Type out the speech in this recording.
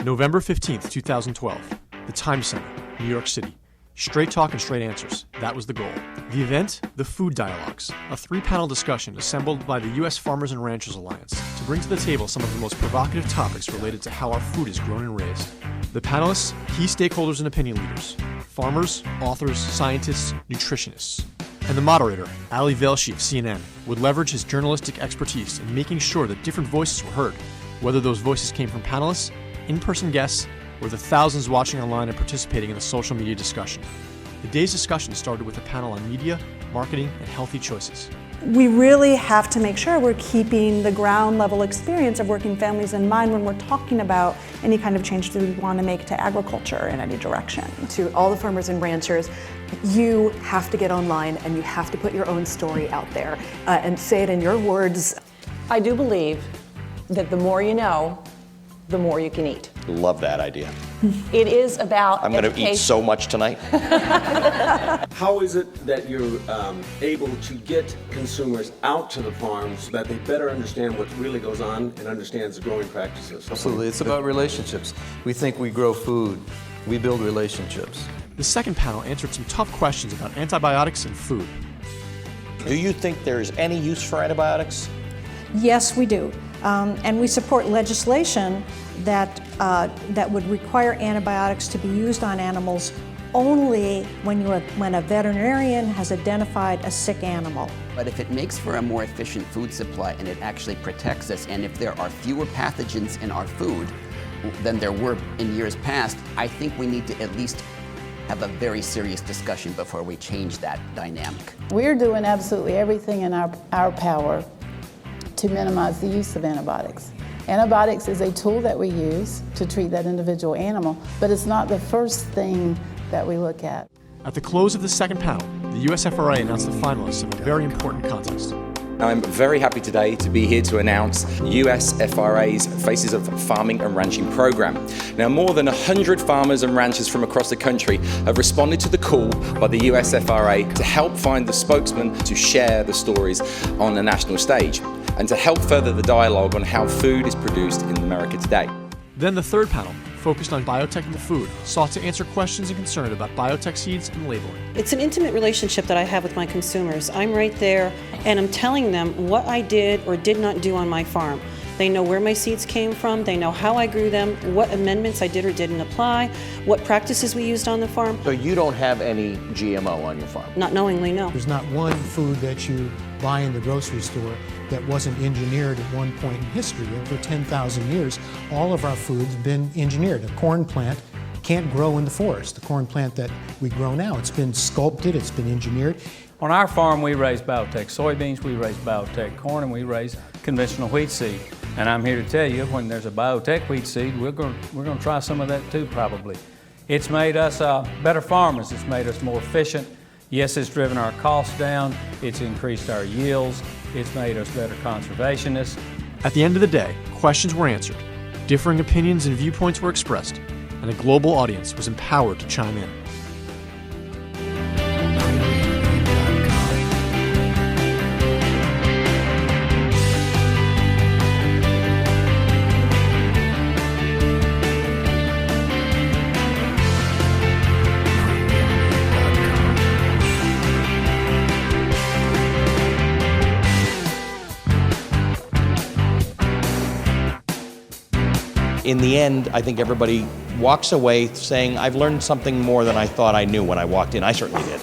November 15th, 2012. The Time Center, New York City. Straight talk and straight answers. That was the goal. The event, the Food Dialogues, a 3-panel discussion assembled by the U.S. Farmers and Ranchers Alliance to bring to the table some of the most provocative topics related to how our food is grown and raised. The panelists, key stakeholders and opinion leaders, farmers, authors, scientists, nutritionists. And the moderator, Ali Velshi of CNN, would leverage his journalistic expertise in making sure that different voices were heard, whether those voices came from panelists, in-person guests, or the thousands watching online and participating in the social media discussion. The day's discussion started with a panel on media, marketing, and healthy choices. We really have to make sure we're keeping the ground level experience of working families in mind when we're talking about any kind of change that we want to make to agriculture in any direction. To all the farmers and ranchers, you have to get online and you have to put your own story out there and say it in your words. I do believe that the more you know, the more you can eat. Love that idea. It is about I'm going to eat so much tonight. How is it that you're able to get consumers out to the farms so that they better understand what really goes on and understands the growing practices? Absolutely. It's about relationships. We think we grow food. We build relationships. The second panel answered some tough questions about antibiotics and food. Do you think there's any use for antibiotics? Yes, we do. And we support legislation that would require antibiotics to be used on animals only when a veterinarian has identified a sick animal. But if it makes for a more efficient food supply and it actually protects us, and if there are fewer pathogens in our food than there were in years past, I think we need to at least have a very serious discussion before we change that dynamic. We're doing absolutely everything in our power to minimize the use of antibiotics. Antibiotics is a tool that we use to treat that individual animal, but it's not the first thing that we look at. At the close of the second panel, the USFRA announced the finalists of a very important contest. I'm very happy today to be here to announce USFRA's Faces of Farming and Ranching program. Now, more than 100 farmers and ranchers from across the country have responded to the call by the USFRA to help find the spokesman to share the stories on the national stage and to help further the dialogue on how food is produced in America today. Then the third panel, focused on biotech in the food, sought to answer questions and concerns about biotech seeds and labeling. It's an intimate relationship that I have with my consumers. I'm right there and I'm telling them what I did or did not do on my farm. They know where my seeds came from, they know how I grew them, what amendments I did or didn't apply, what practices we used on the farm. So you don't have any GMO on your farm? Not knowingly, no. There's not one food that you buy in the grocery store that wasn't engineered at one point in history. For 10,000 years, all of our food's been engineered. A corn plant can't grow in the forest. The corn plant that we grow now, it's been sculpted, it's been engineered. On our farm, we raise biotech soybeans, we raise biotech corn, and we raise conventional wheat seed. And I'm here to tell you, when there's a biotech wheat seed, we're going to try some of that too, probably. It's made us better farmers. It's made us more efficient. Yes, it's driven our costs down. It's increased our yields. It's made us better conservationists. At the end of the day, questions were answered, differing opinions and viewpoints were expressed, and a global audience was empowered to chime in. In the end, I think everybody walks away saying, I've learned something more than I thought I knew when I walked in. I certainly did.